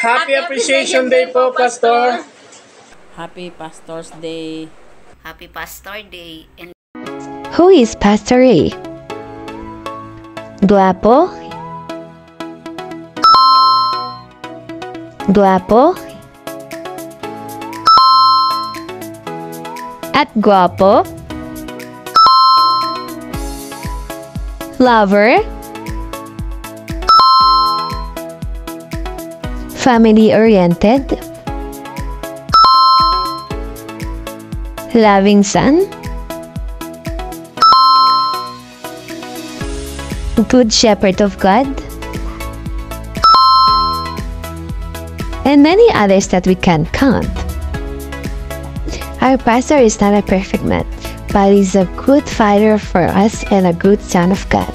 Happy Appreciation Day po, Pastor. Happy Pastor's Day. Happy Pastor Day. And Who is Pastor A? Guapo? Guapo? At guapo? Lover? Family-oriented? Loving son? Good shepherd of God? And many others that we can't count. Our pastor is not a perfect man, but he's a good father for us and a good son of God.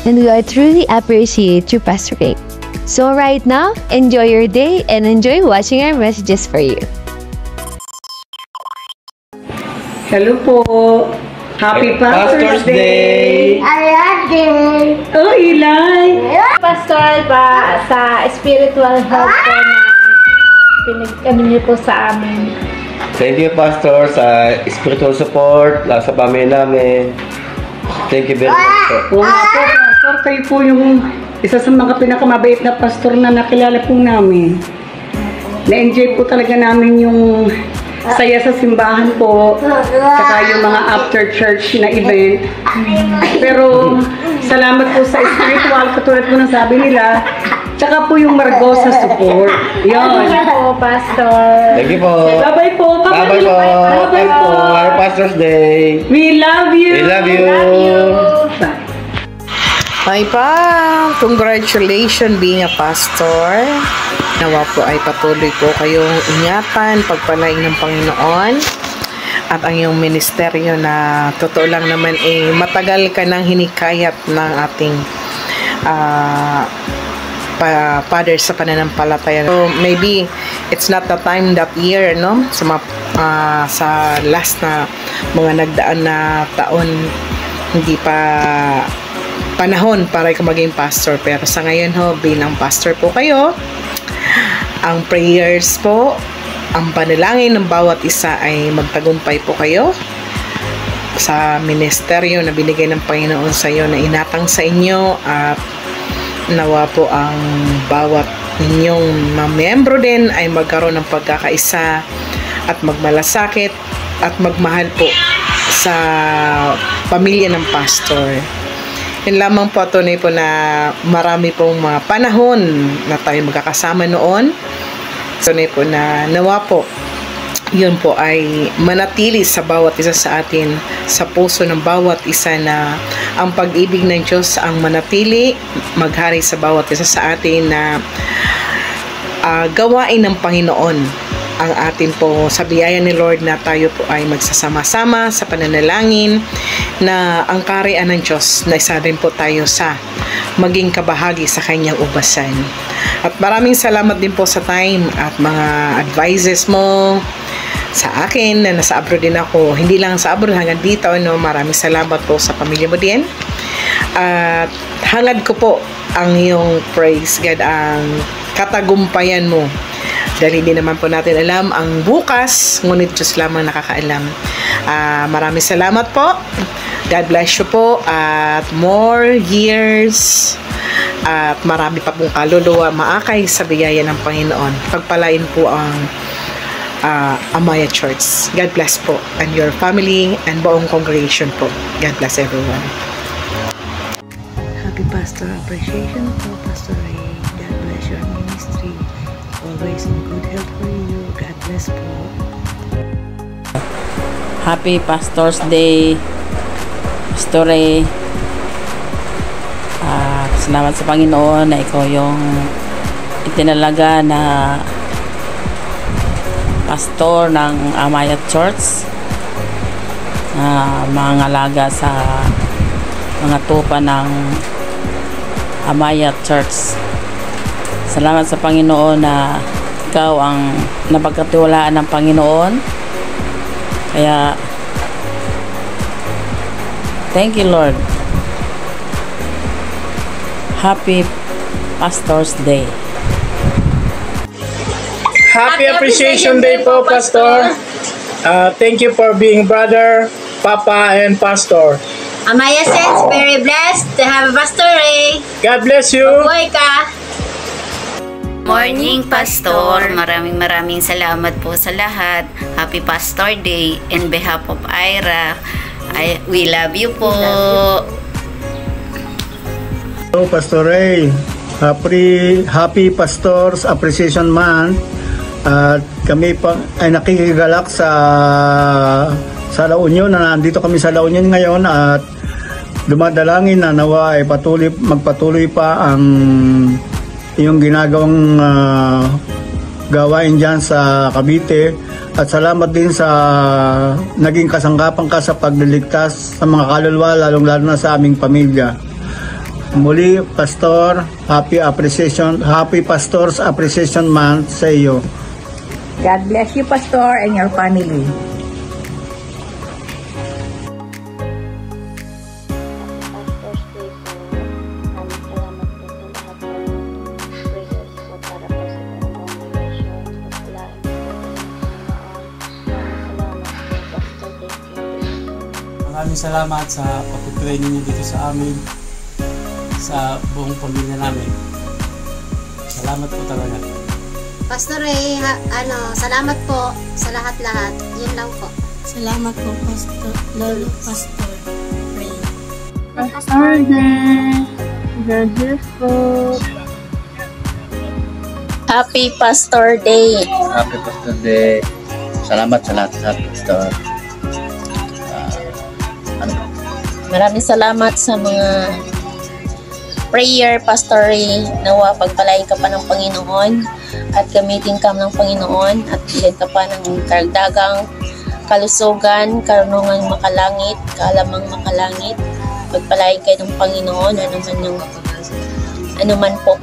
And we are truly appreciate you, Pastor A. So right now, enjoy your day and enjoy watching our messages for you. Hello po. Happy Pastor's Day. Oh, Eli. Pastor pa sa spiritual help po na pinag-ano niyo po sa amin. Thank you, Pastor, sa spiritual support sa pamilya namin. Thank you very much. Oo nga po, Pastor. Kayo po yung isa sa mga pinakamabait na pastor na nakilala po namin. Na-enjoy po talaga namin yung saya sa simbahan po, saka yung mga after church na event. Pero salamat po sa spiritual, katulad po ng sabi nila, tsaka po yung Margosa support. Yun. Thank you po, Pastor. Thank you po. Bye-bye po. Bye-bye po. Bye po. Happy Pastor's Day. We love you. We love you. Bye. Hi pa! Congratulations being a pastor. Nawa po ay patuloy po kayong ingatan, pagpalain ng Panginoon. At ang iyong ministeryo na totoo lang naman matagal ka nang hinikayat ng ating father sa pananampalataya. So maybe it's not the time that year, no? Sa last na mga nagdaan na taon, hindi pa panahon para maging pastor, pero sa ngayon bilang pastor po kayo, ang prayers po, ang panalangin ng bawat isa ay magtagumpay po kayo sa ministeryo na binigay ng Panginoon sa iyo, na inatang sa inyo, at nawa po ang bawat ninyong mga membro din ay magkaroon ng pagkakaisa at magmalasakit at magmahal po sa pamilya ng pastor. Yun lamang po, tunay po na marami pong mga panahon na tayo magkakasama noon. Tunay po na nawa po, yun po ay manatili sa bawat isa sa atin, sa puso ng bawat isa, na ang pag-ibig ng Diyos ang manatili, maghari sa bawat isa sa atin, na gawain ng Panginoon ang atin po sa biyaya ni Lord, na tayo po ay magsasama-sama sa pananalangin, na ang kaharian ng Diyos na isa rin po tayo sa maging kabahagi sa kanyang ubasan. At maraming salamat din po sa time at mga advices mo sa akin na nasa abroad din ako. Hindi lang sa abroad, hanggang dito, no? Maraming salamat po sa pamilya mo din. At hangad ko po ang iyong praise, God, ang katagumpayan mo. Dahil hindi naman po natin alam ang bukas, ngunit Diyos lamang nakakaalam. Maraming salamat po. God bless you po, at more years, at marami pa pong kaluluwa maakay sa biyaya ng Panginoon. Pagpalain po ang Amaya Church. God bless po, and your family and buong congregation po. God bless everyone. Happy Pastor Appreciation po, Pastor Ray. God bless your ministry. Always in good health for you. God bless po. Happy Pastor's Day, Pastor Ray. Salamat sa Panginoon na ikaw yung itinalaga na pastor ng Amaya Church, mangalaga sa mga tupa ng Amaya Church. Salamat sa Panginoon na ikaw ang napagkatiwalaan ng Panginoon. Kaya thank you, Lord. Happy Pastor's Day. Happy Appreciation Day po, Pastor. Thank you for being brother, Papa, and Pastor. Amaya Sense, very blessed to have Pastor Ray. God bless you. Mabuhay ka. Morning, Pastor. Maraming salamat po sa lahat. Happy Pastor Day. In behalf of Ira, we love you po. Hello, Pastor Ray. Happy Pastors Appreciation Month. At kami pa ay nakikigalak sa La Union, na nandito kami sa La Union ngayon, at dumadalangin na nawa ay magpatuloy pa ang yung ginagawang gawain dyan sa Cavite. At salamat din sa naging kasangkapan ka sa pagliligtas sa mga kaluluwa, lalong-lalo na sa aming pamilya. Muli, Pastor, Happy Pastors Appreciation Month sa iyo. God bless you, Pastor, and your family. Maraming salamat sa pag-pray ninyo dito sa amin, sa buong pamilya namin. Salamat po talaga. Pastor Ray, salamat po sa lahat-lahat. Yun lang po. Salamat po, Pastor. Lalo, Pastor Ray. Pastor Day, God bless po. Happy Pastor Day. Happy Pastor Day. Salamat sa lahat, Pastor. Maraming salamat sa mga prayer, Pastor Ray. Nawa pagpalain ka pa ng Panginoon at gamitin ka ng Panginoon at bigyan ka pa ng karagdagang kalusugan, karunungan makalangit, kaalamang makalangit. Pagpalain kayo ng Panginoon, anuman po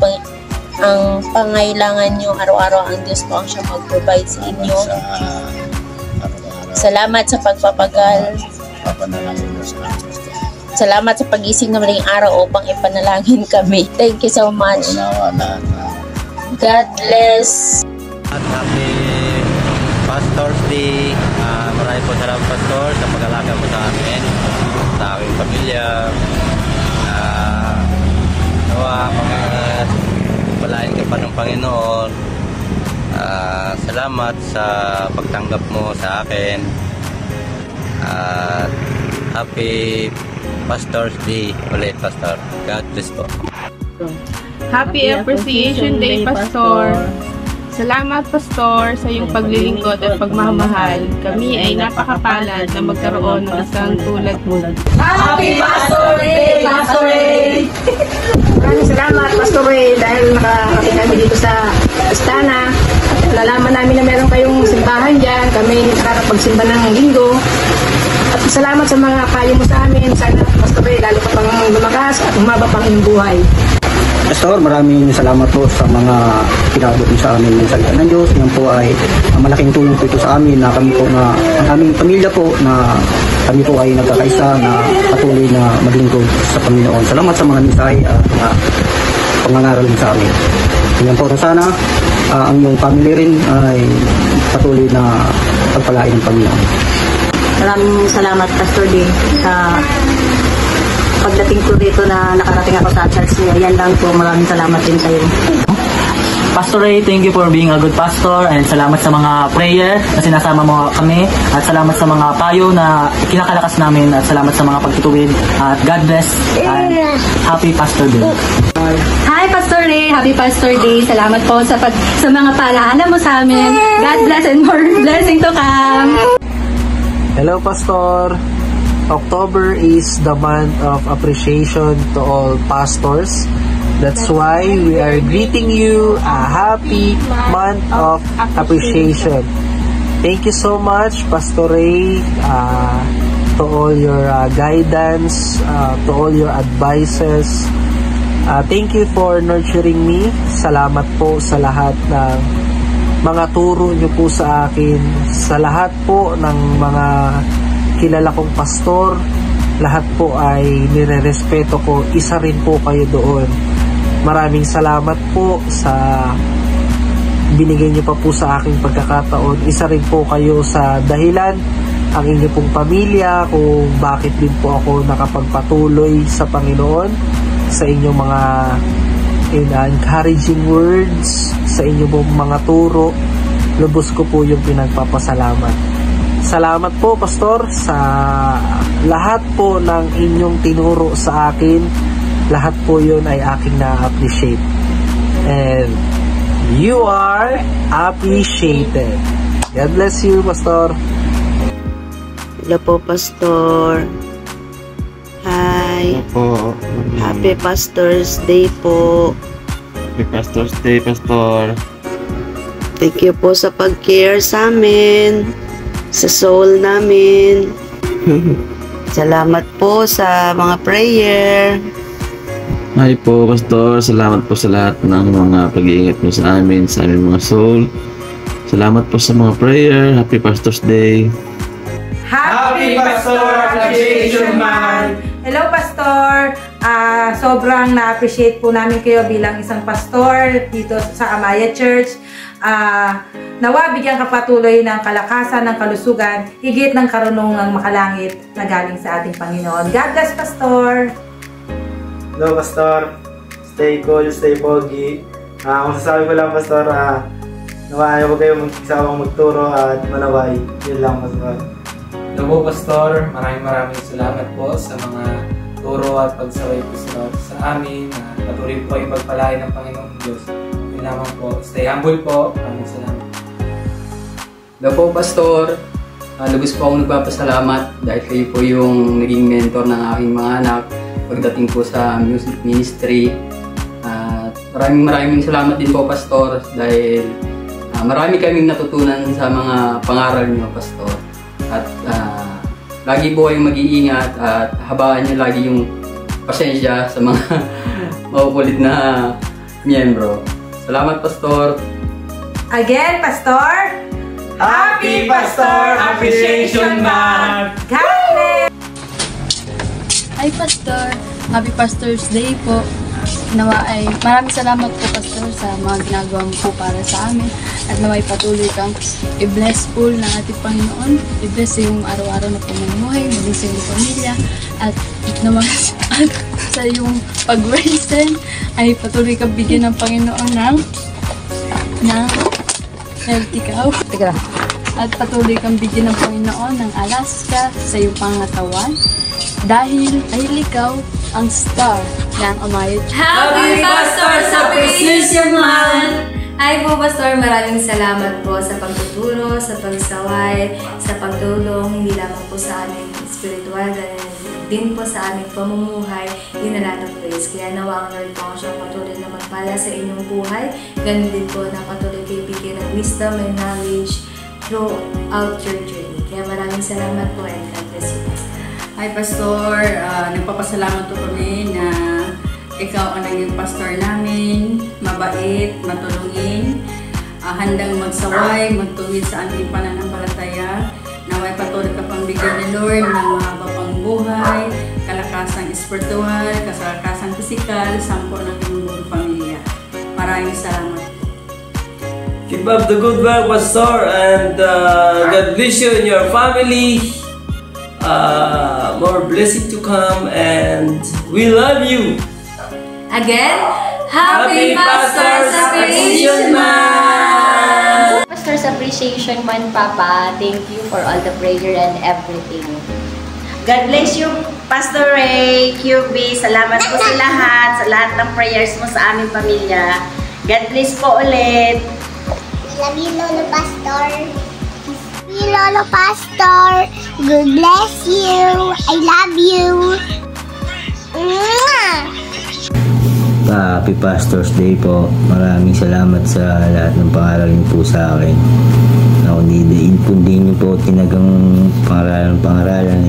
ang pangailangan nyo araw-araw, ang Diyos po ang siya mag-provide sa inyo. Salamat sa pagpapagal. Salamat sa pagising na maling araw upang ipanalangin kami. Thank you so much. God bless. Happy Pastor's Day. Maraming po salamat, Pastor, sa pag-alaga mo sa amin, sa aming pamilya. Nawa, palain ka pa ng Panginoon. Salamat sa pagtanggap mo sa akin. Happy Pastor's Day ulit, Pastor. God bless po. Happy Appreciation Day, Pastor. Salamat, Pastor, sa iyong paglilingkod at pagmamahal. Kami ay napakapalad na magkaroon ng isang tulad mo. Happy Pastor Day, Pastor Ray! Maraming salamat, Pastor Ray, dahil nakakapit kami dito sa Istana. Nalaman namin na meron kayong simbahan dyan. Kami nakakapagsimba ng linggo. At salamat sa mga payo mo sa amin. Sana, Pastor Ray, lalo ka pang lumakas at umaba pang iyong buhay. Pastor, maraming salamat po sa mga pinabot sa amin ng salita ng Diyos. Yan po ay malaking tulong po ito sa amin na kami po na ang aming pamilya po na kami po ay nagkakaisa na patuloy na maglingkod sa Panginoon. Salamat sa mga mensahe at pangangaral sa amin. Yan po, sana ang iyong family rin ay patuloy na pagpalain ng Panginoon. Maraming salamat, Pastor Day, sa pagdating ko dito na nakarating ako sa church niyo. Yan lang po, maraming salamat din sa iyo. Pastor Ray, thank you for being a good pastor, and salamat sa mga prayer na sinasama mo kami, at salamat sa mga payo na kinakalakas namin, at salamat sa mga pagtutuwid, at God bless, and Happy Pastor Day. Hi, Pastor Ray. Happy Pastor Day. Salamat po sa mga paalaala mo sa amin. God bless and more blessing to come. Hello, Pastor. October is the month of appreciation to all pastors. That's why we are greeting you a happy month of appreciation. Thank you so much, Pastor Ray, to all your guidance, to all your advices. Thank you for nurturing me. Salamat po sa lahat ng mga turo niyo po sa akin, sa lahat po ng mga kilala kong pastor. Lahat po ay nire-respeto ko. Isa rin po kayo doon. Maraming salamat po sa binigay niyo pa po sa aking pagkakataon. Isa rin po kayo sa dahilan, ang inyo pong pamilya, kung bakit din po ako nakapagpatuloy sa Panginoon, sa inyong mga encouraging words, sa inyong pong mga turo. Lubos ko po yung pinagpapasalamat. Salamat po, Pastor, sa lahat po ng inyong tinuro sa akin. Lahat po yun ay aking na-appreciate. And you are appreciated. God bless you, Pastor. Hello po, Pastor. Hi. Po. Happy Pastor's Day po. Happy Pastor's Day, Pastor. Thank you po sa pag-care sa amin, sa soul namin. Salamat po sa mga prayer. Hi po, Pastor. Salamat po sa lahat ng mga pag-iingat mo sa amin, sa aming mga soul. Salamat po sa mga prayer. Happy Pastor's Day. Happy Pastor Appreciation Month! Hello, Pastor! Sobrang na-appreciate po namin kayo bilang isang pastor dito sa Amaya Church. Nawa bigyan ka patuloy ng kalakasan, ng kalusugan, higit ng karunungang makalangit na galing sa ating Panginoon. God bless, Pastor! Hello, Pastor! Stay cool, stay foggy. Kung sasabi ko lang, Pastor, nawa ayaw kayo magsawang magturo at manaway. Yun lang, Pastor. Hello po, Pastor. Maraming salamat po sa mga turo at pagsaway po sa amin. Patuloy po yung pagpalain ng Panginoong Diyos. Yun lamang po. Stay humble po. Maraming salamat. Hello po, Pastor. Lubos po akong nagpapasalamat dahil kayo po yung naging mentor ng aking mga anak pagdating po sa music ministry. Maraming salamat din po, Pastor, dahil marami kaming natutunan sa mga pangaral niyo, Pastor. At lagi po kayong mag-iingat at habaan niyo lagi yung pasensya sa mga makukulit na miyembro. Salamat, Pastor! Again, Pastor! Happy Pastor Appreciation Month! God bless! Hi, Pastor! Happy Pastor's Day po! Nawa ay maraming salamat po, Pastor, sa mga ginagawa mo po para sa amin at naway patuloy kang i-bless po ng ating Panginoon, i-bless yung araw-araw na pamumuhay, maging sa iyong pamilya at nawa sa iyong pag-raisen ay patuloy kang bigyan ng Panginoon ng healthy cow at patuloy kang bigyan ng Panginoon ng Alaska sa iyong pangatawan dahil ikaw ang star ng Amaya. Happy Pastor's Appreciation Month! Hi po, Pastor. Maraming salamat po sa pagtuturo, sa pagsaway, sa pagtulong, hindi lamang po sa aming spiritual, din po sa aming pamumuhay, dinala ng praise. Kaya nawa ang Lord po siyang patuloy na magpala sa inyong buhay. Ganun din po na patuloy kayo bigyan ng wisdom and knowledge throughout your journey. Kaya maraming salamat po and God bless you, Pastor. Hi, Pastor. Nagpapasalamat po kami na ikaw ang naging pastor namin, mabait, matulungin, handang magsaway, magtuwid sa aming pananampalataya. Naway patuloy ka pang bigyan ni Lord ng mahaba pang buhay, kalakasang espiritual, kalakasang pisikal, sampo ng inyong pamilya. Maraming salamat. Keep up the good work, Pastor, and God bless you and your family. More blessing to come, and we love you. Again, Happy Pastor's Appreciation Month! Pastor's Appreciation Month, Papa. Thank you for all the prayer and everything. God bless you, Pastor Ray, QB. Salamat po sa lahat ng prayers mo sa aming pamilya. God bless po ulit. Love you, Lolo Pastor. Lolo Pastor, God bless you. I love you. Happy Pastor's Day po. Maraming salamat sa lahat ng pangaral niyo po sa akin. Na kung hindi niyo po tinagang pangaralan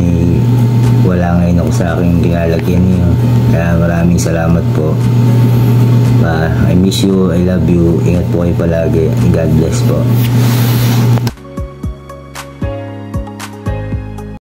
wala ngayon ako sa aking ginalagyan niyo. Kaya maraming salamat po. I miss you, I love you. Ingat po kayo palagi. God bless po.